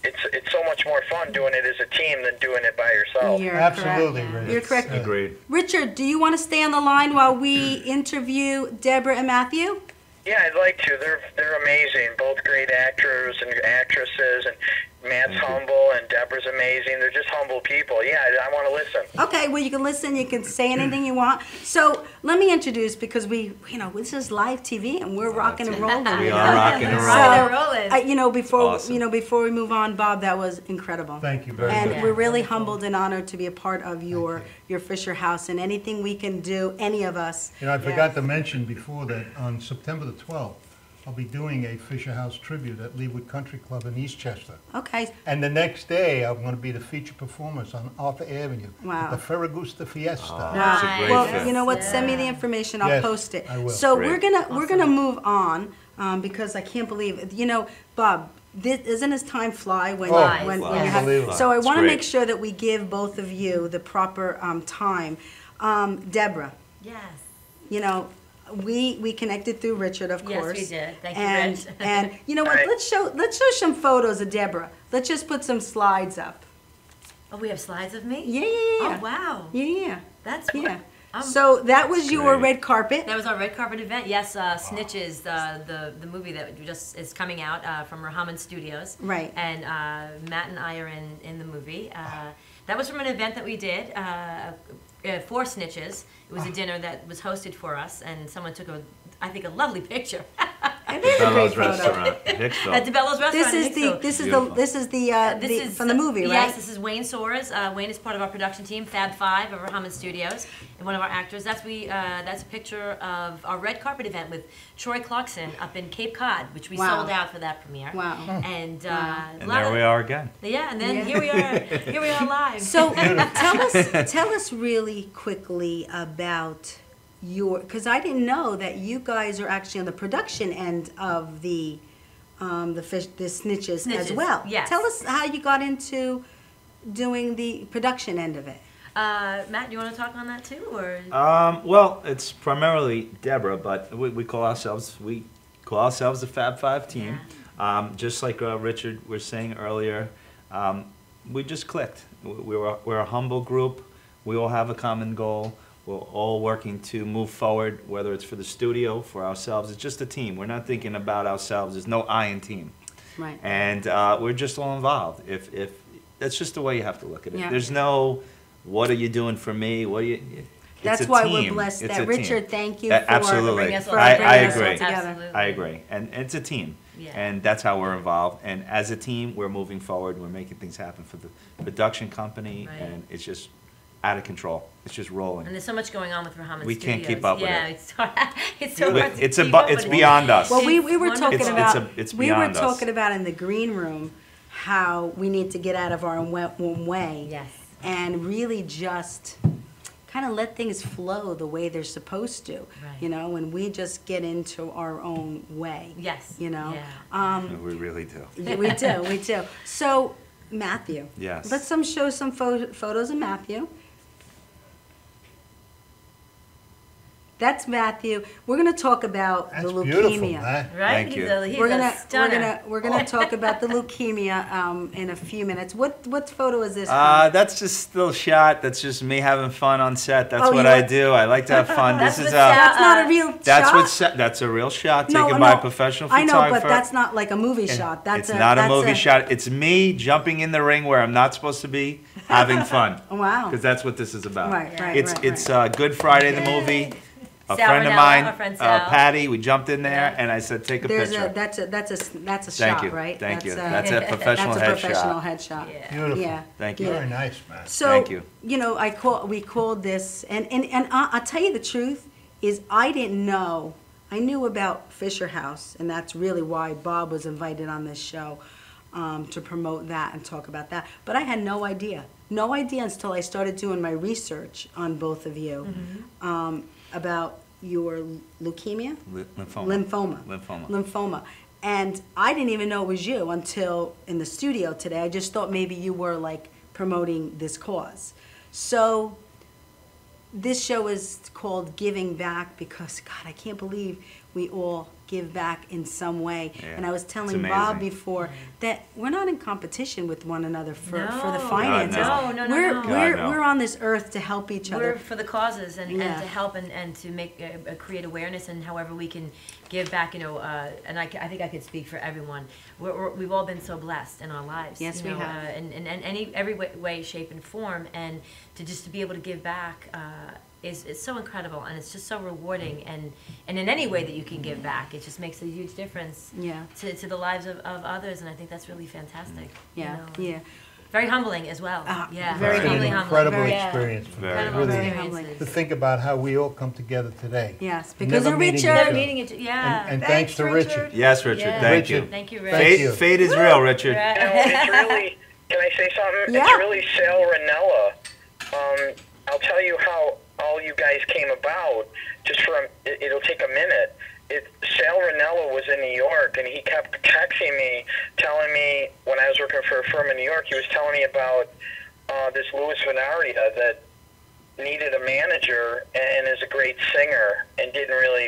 it's so much more fun doing it as a team than doing it by yourself. You're Absolutely, correct. Rich. You're correct. Agreed. Richard, do you want to stay on the line while we interview Deborah and Matthew? Yeah, I'd like to. They're amazing. Both great actors and actresses, and Matt's humble and Deborah's amazing. They're just humble people. Yeah, I want to listen. Okay, well, you can listen. You can say anything you want. So let me introduce, because this is live TV and we're rocking and rolling. We are rocking and rolling. So, before we move on, Bob, that was incredible. Thank you very And much. we're really humbled and honored to be a part of your Fisher House, and anything we can do, any of us. I forgot to mention before that on September the 12th, I'll be doing a Fisher House tribute at Leawood Country Club in Eastchester. Okay. And the next day, I'm going to be the featured performers on Arthur Avenue. Wow. At the Ferragusta Fiesta. Wow. Well, you know what? Send me the information. I'll Yes, post it. I will. So Great. we're gonna move on because I can't believe it. Bob, isn't this time fly when you have? Unbelievable. So I It's want to great. make sure that we give both of you the proper time. Deborah, Yes. we connected through Richard, of course. Yes, we did. Thank you, and, Rich. And you know what? Let's show some photos of Deborah. Let's just put some slides up. Oh, we have slides of me? Yeah. Oh, wow. Yeah. That's So that was your great. red carpet. That was our red carpet event. Yes, Snitches, the movie that just is coming out from Rahaman Studios. Right. And Matt and I are in the movie. That was from an event that we did for Snitches. It was a dinner that was hosted for us, and someone took I think a lovely picture. It is a great Bellows photo. Restaurant in Hicksville. At the Bellows Restaurant. This is the from the movie, right? Yes, this is Wayne Soares. Wayne is part of our production team, Fab Five of Rahaman Studios, and one of our actors. That's a picture of our red carpet event with Troy Clarkson up in Cape Cod, which we Wow. sold out for that premiere. Wow. And, And there we are again. Yeah, and then here we are live. So tell us really quickly about because I didn't know that you guys are actually on the production end of the Snitches as well. Yes. Tell us how you got into doing the production end of it. Matt, you want to talk on that too, or? Well, it's primarily Deborah, but we call ourselves the Fab Five team. Yeah. Just like Richard was saying earlier, we just clicked. We're a humble group. We all have a common goal. We're all working to move forward, whether it's for the studio, for ourselves. It's just a team. We're not thinking about ourselves. There's no I in team. Right. And we're just all involved. If that's just the way you have to look at it. Yeah. There's no, what are you doing for me? What are you? That's why we're blessed that Richard. Thank you for absolutely. bringing us all I together. agree. Absolutely. I agree. And it's a team. Yeah. And that's how we're involved. And as a team, we're moving forward. We're making things happen for the production company, Right. and it's just out of control. It's just rolling. And there's so much going on with Rahaman We Studios. can't keep up with yeah, it. it's so hard to It's keep up it's with it. beyond us. Well, we were It's talking wonderful. about it's we were beyond us. talking about in the green room how we need to get out of our own way. Yes. And really just kind of let things flow the way they're supposed to. Right. When we just get into our own way. Yes. Yeah. We really do. Yeah, we do. So, Matthew. Yes. Let's show some photos of Matthew. That's Matthew. We're going to talk about That's the beautiful, leukemia. man. Right? Thank you. He's We're a stunner. gonna talk about the leukemia in a few minutes. What photo is this? That's just still shot. That's just me having fun on set. That's Oh, what you I are- do. I like to have fun. That's This is That's not a real shot. That's a real shot No, taken no, by a professional I photographer. know, but that's not like a movie shot. That's it's not a movie shot. It's me jumping in the ring where I'm not supposed to be, having fun. Wow. Because that's what this is about. Right, It's Good Friday, the movie. A Sal friend of Ranella, mine, our friend Sal. Patty, we jumped in there, and I said, take a picture. That's a Thank shot, you. right? Thank you. That's That's a professional that's a professional headshot. headshot. Beautiful. Yeah. Thank you. Very nice, man. So, Thank you. we called this, and I'll tell you the truth, is I didn't know. I knew about Fisher House, and that's really why Bob was invited on this show to promote that and talk about that. But I had no idea. No idea until I started doing my research on both of you about your leukemia? Lymphoma. Lymphoma. And I didn't even know it was you until in the studio today. I just thought maybe you were like promoting this cause. So this show is called Giving Back because, God, I can't believe we all give back in some way. Yeah, and I was telling Bob before that we're not in competition with one another for the finances. No. We're on this earth to help each other. We're for the causes and to help and to make create awareness, and however we can give back, you know, and I think I could speak for everyone. We've all been so blessed in our lives. Yes, you know, we have. In every way, shape, and form, and to just to be able to give back is so incredible, and it's just so rewarding, and in any way that you can give back, it just makes a huge difference to the lives of others, and I think that's really fantastic. Yeah, you know? Very humbling as well. Very humbling. Incredible experience. Incredible Really, experiences. to think about how we all come together today. Yes, because Never of meeting Richard. each other. And thanks to Richard. Yes, Richard. Thank you. Thank you, Richard. Fate is real, Richard. You know, it's really, can I say something? Yeah. It's really Sal Ranella. I'll tell you how all you guys came about, just for it'll take a minute. Sal Ranella was in New York, and he kept texting me, telling me, when I was working for a firm in New York, he was telling me about this Louis Venaria that needed a manager and is a great singer and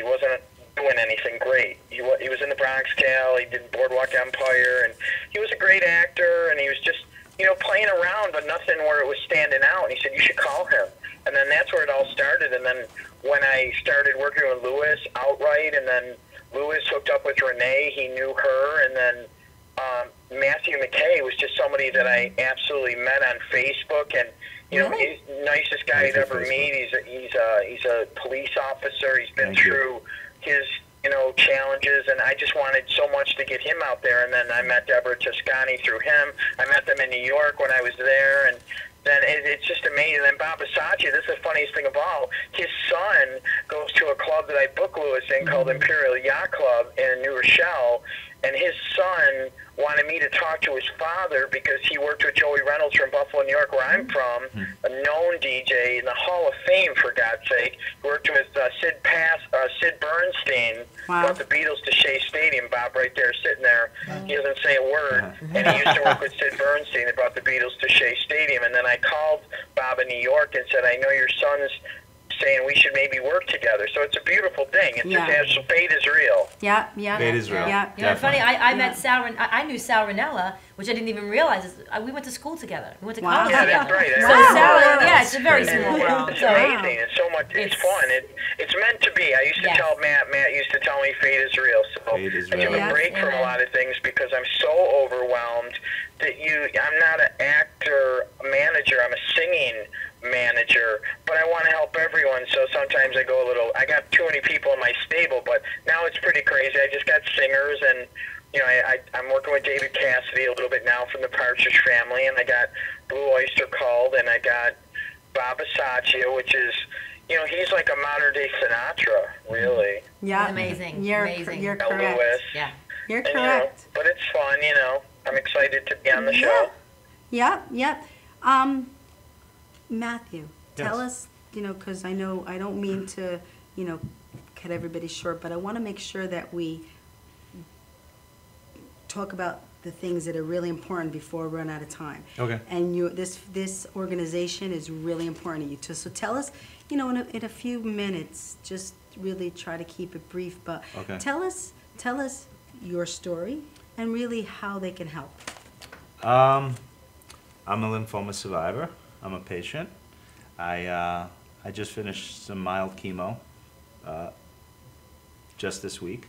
wasn't doing anything great. He was in the Bronx Tale, he did Boardwalk Empire, and he was a great actor, and he was just, you know, playing around, but nothing where it was standing out. And he said, you should call him. And then that's where it all started. And then when I started working with Louis outright, and then Louis hooked up with Rene, he knew her, and then Matthew McKay was just somebody that I absolutely met on Facebook, and you know, he's the nicest guy you'd ever meet. He's a police officer. He's been through his, you know, challenges, and I just wanted so much to get him out there. And then I met Deborah Toscani through him. I met them in New York when I was there, and then it's just amazing. And then Bob Basaccia, this is the funniest thing of all. His son goes to a club that I booked Louis in called Imperial Yacht Club in New Rochelle, and his son wanted me to talk to his father because he worked with Joey Reynolds from Buffalo, New York, where I'm from, a known DJ in the Hall of Fame, for God's sake. He worked with Sid Bernstein, brought the Beatles to Shea Stadium. Bob right there sitting there. He doesn't say a word. And he used to work with Sid Bernstein. They brought the Beatles to Shea Stadium. And then I called Bob in New York and said, I know your son's saying we should maybe work together. So it's a beautiful thing. It's just, fate is real. Yeah. Fate is real. You know, funny, I met Sal, I knew Sal Ranella, which I didn't even realize. We went to school together. We went to college together. That's right. So Sal, it's a very small world. It's amazing. It's so much. It's fun. It's meant to be. I used to tell Matt. Matt used to tell me fate is real. So I took a break from a lot of things because I'm so overwhelmed that I'm not an actor manager. I'm a singing manager, but I want to help everyone, so sometimes I got too many people in my stable, but now it's pretty crazy. I just got singers, and you know, I'm working with David Cassidy a little bit now from the Partridge Family, and I got Blue Oyster Cult, and I got Bob Basaccia, which is, you know, he's like a modern-day Sinatra, really. Yeah. Amazing. You're correct. Lewis. Yeah. You're correct. You know, but it's fun, you know. I'm excited to be on the show. Yeah. Matthew, tell us, you know, because I don't mean to, you know, cut everybody short, but I want to make sure that we talk about the things that are really important before we run out of time. Okay. And this organization is really important to you too. So tell us, you know, in a few minutes, just really try to keep it brief, but tell us your story and really how they can help. I'm a lymphoma survivor. I'm a patient. I just finished some mild chemo just this week.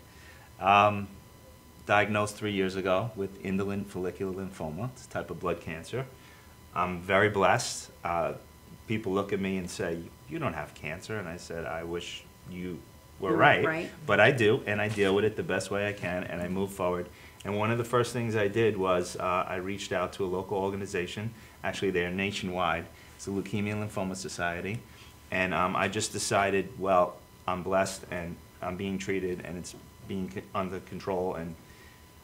Diagnosed 3 years ago with indolent follicular lymphoma. It's a type of blood cancer. I'm very blessed. People look at me and say, you don't have cancer. And I said, I wish you were right. But I do, and I deal with it the best way I can, and I move forward. And one of the first things I did was I reached out to a local organization. Actually, they're nationwide. It's the Leukemia and Lymphoma Society. And I just decided, well, I'm blessed, and I'm being treated, and it's being under control,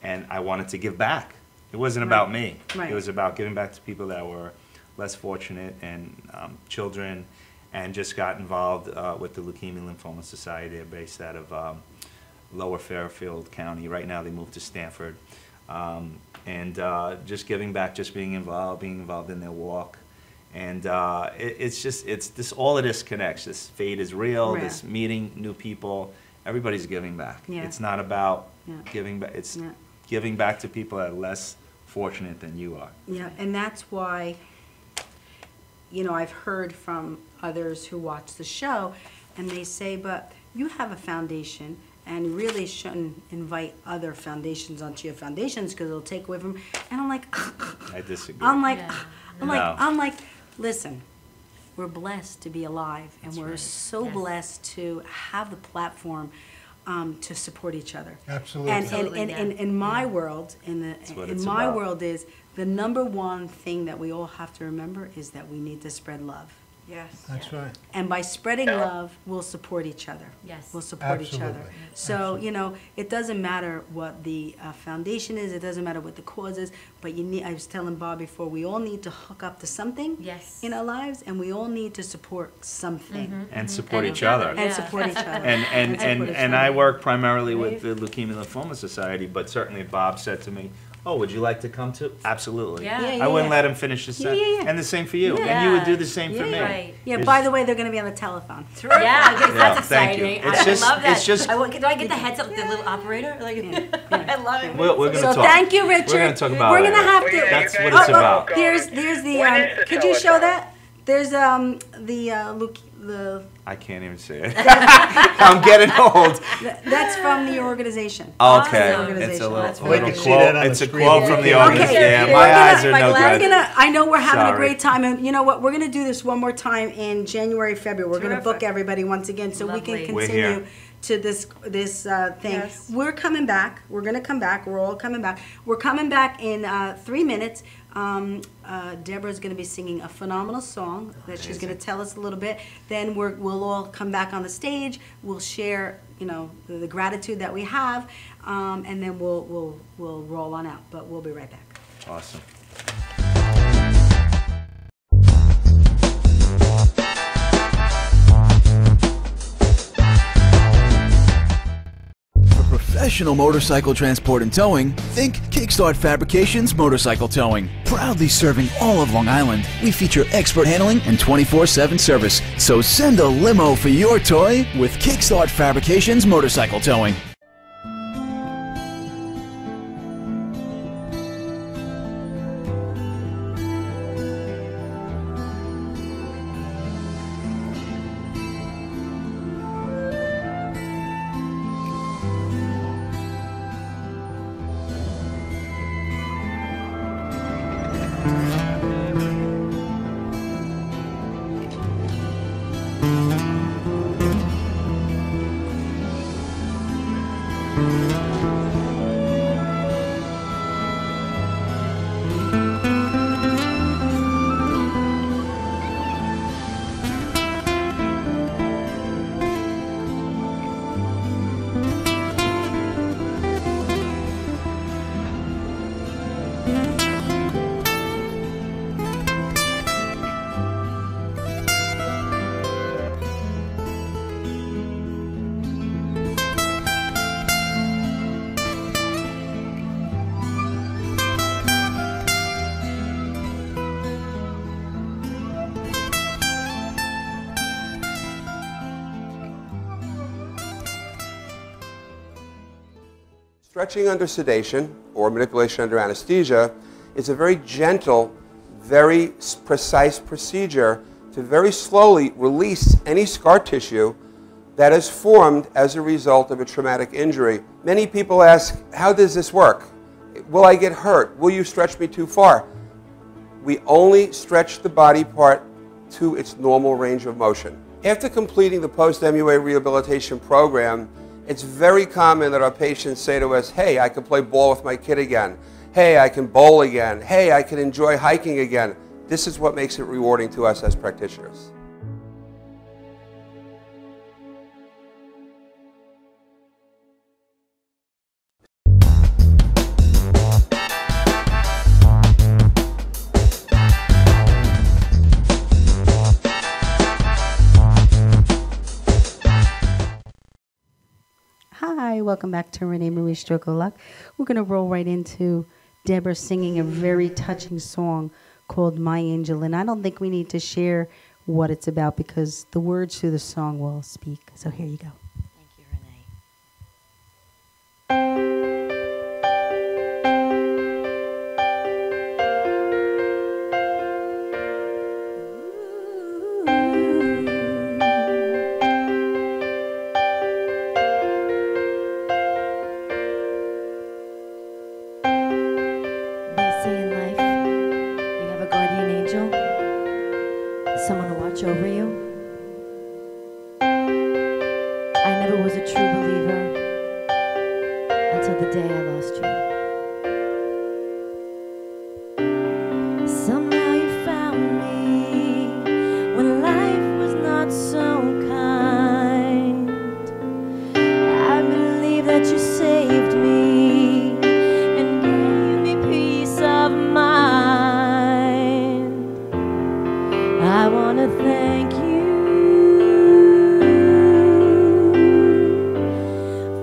and I wanted to give back. It wasn't about me. It was about giving back to people that were less fortunate, and children, and just got involved with the Leukemia Lymphoma Society. They're based out of Lower Fairfield County. Right now they moved to Stanford. And just giving back, just being involved in their walk. And it's this, all of this connects. This fate is real, this meeting new people, everybody's giving back. Yeah. It's not about giving back, it's giving back to people that are less fortunate than you are. Yeah, and that's why, you know, I've heard from others who watch the show, and they say, but you have a foundation, and you really shouldn't invite other foundations onto your foundations because it'll take away from. And I'm like, I disagree. I'm like, listen, we're blessed to be alive, and we're so blessed to have the platform to support each other. Absolutely. And in my world, in my world is the number one thing that we all have to remember is that we need to spread love. Yes. That's right. And by spreading love, we'll support each other. Yes. We'll support each other. So, you know, it doesn't matter what the foundation is, it doesn't matter what the cause is, but you need, I was telling Bob before, we all need to hook up to something in our lives, and we all need to support something. And support each other. And support each other. And I work primarily with the Leukemia Lymphoma Society, but certainly Bob said to me, oh, would you like to come to? Absolutely. I wouldn't let him finish his sentence. And the same for you. And you would do the same for me. Right. Yeah, by the way, they're going to be on the telephone. Yeah, because that's thank exciting. you. It's just, I love that. It's just, do I get the headset with the little operator? Like, I love it. we're going to talk. So thank you, Richard. We're going to talk about We're going to have to. That's what it's about. There's the. Could you show that? There's the. I can't even say it. I'm getting old. That's from the organization. Okay. It's a little quote. It's a quote from the organization. Yeah, my eyes are no good. I know we're having a great time, and you know what? We're going to do this one more time in January, February. We're going to book everybody once again so we can continue to this thing. Yes. We're coming back. We're going to come back. We're all coming back. We're coming back in 3 minutes. Deborah's going to be singing a phenomenal song that she's going to tell us a little bit. Then we'll all come back on the stage. We'll share, you know, the gratitude that we have, and then we'll roll on out. But we'll be right back. Awesome. Professional motorcycle transport and towing, think Kickstart Fabrications Motorcycle Towing. Proudly serving all of Long Island, we feature expert handling and 24/7 service. So send a limo for your toy with Kickstart Fabrications Motorcycle Towing. Stretching under sedation or manipulation under anesthesia is a very gentle, very precise procedure to very slowly release any scar tissue that is formed as a result of a traumatic injury. Many people ask, how does this work? Will I get hurt? Will you stretch me too far? We only stretch the body part to its normal range of motion. After completing the post-MUA rehabilitation program, it's very common that our patients say to us, hey, I can play ball with my kid again. Hey, I can bowl again. Hey, I can enjoy hiking again. This is what makes it rewarding to us as practitioners. Welcome back to Rene Marie's Stroke of Luck. We're going to roll right into Deborah singing a very touching song called My Angel. And I don't think we need to share what it's about because the words to the song will speak. So here you go. Thank you, Rene. Someone to watch over you. I never was a true believer until the day I lost you. Somehow you found me when life was not so kind. I believe that you saved me and gave me peace of mind. I want to thank you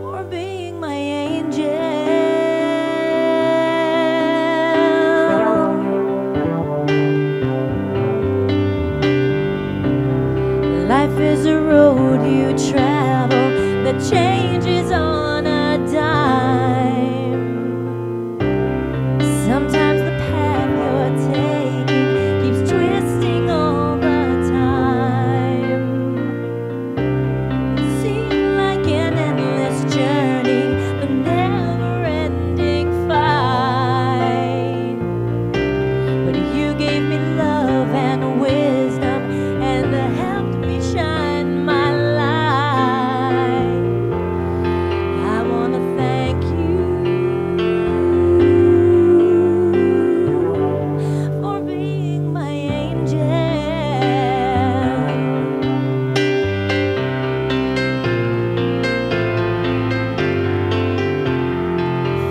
for being my angel. Life is a road you travel that changes on a dime. Sometimes the path you're taking keeps twisting all the time. It seemed like an endless journey, a never-ending fight. But you gave me love and wisdom and helped me shine my light. I want to thank you for being my angel.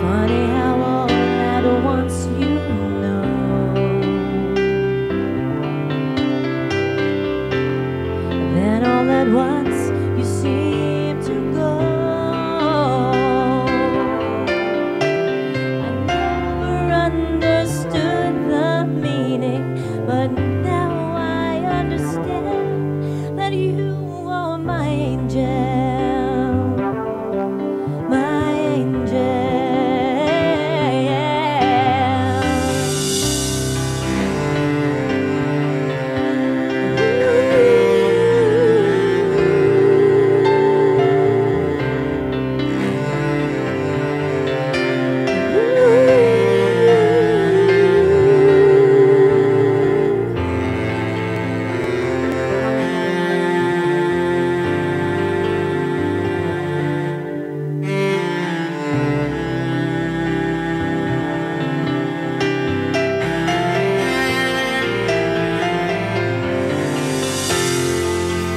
Funny how all at once you know, then all at once you seem to go. I never understood the meaning, but now I understand that you are my angel, my angel.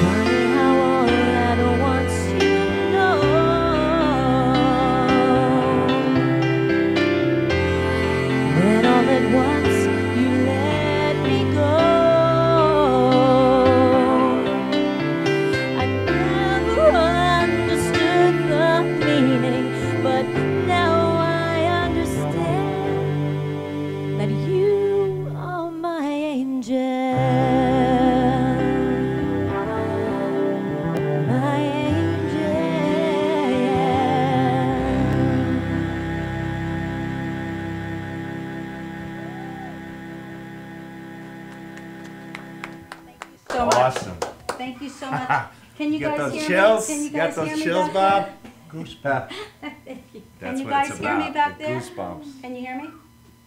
Funny how all at once you know, then all at once you let me go. I never understood the meaning, but now I understand that you are my angel. My angel. So much. Awesome. Thank you so much. Can you Got guys those hear chills? me? Can you Got guys those hear me chills, back Bob? there? Goosebumps. Thank you. That's Can you what guys it's hear me about, back the there? goosebumps. Can you hear me?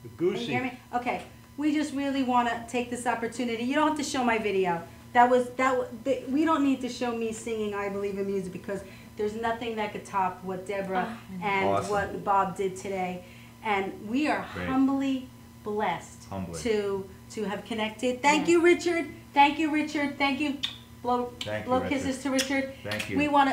The Can you hear goosey. me? Okay. We just really want to take this opportunity. You don't have to show my video. We don't need to show me singing I Believe in Music because there's nothing that could top what Deborah and Awesome. what Bob did today. And we are Great. humbly blessed Humbly. to have connected. Thank you, Richard. Thank you, Richard. Thank you. Blow Thank you, kisses Richard. to Richard. Thank you. We want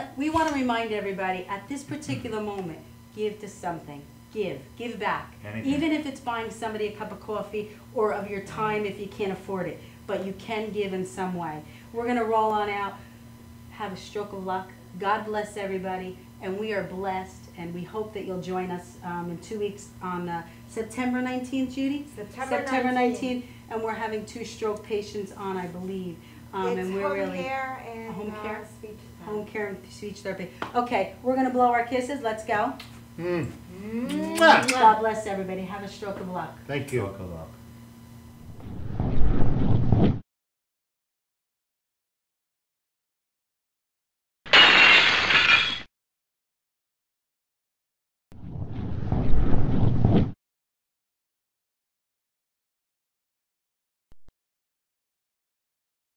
to remind everybody at this particular moment, give to something. Give back. Anything. Even if it's buying somebody a cup of coffee or of your time if you can't afford it, but you can give in some way. We're going to roll on out. Have a stroke of luck. God bless everybody. and we are blessed, and we hope that you'll join us in 2 weeks on September 19th, Judy? September 19th, and we're having 2 stroke patients on, I believe. It's and we're home really care and home care? speech therapy. Home care and speech therapy. Okay, we're going to blow our kisses. Let's go. Mm. God bless everybody. Have a stroke of luck. Thank you. Stroke of luck.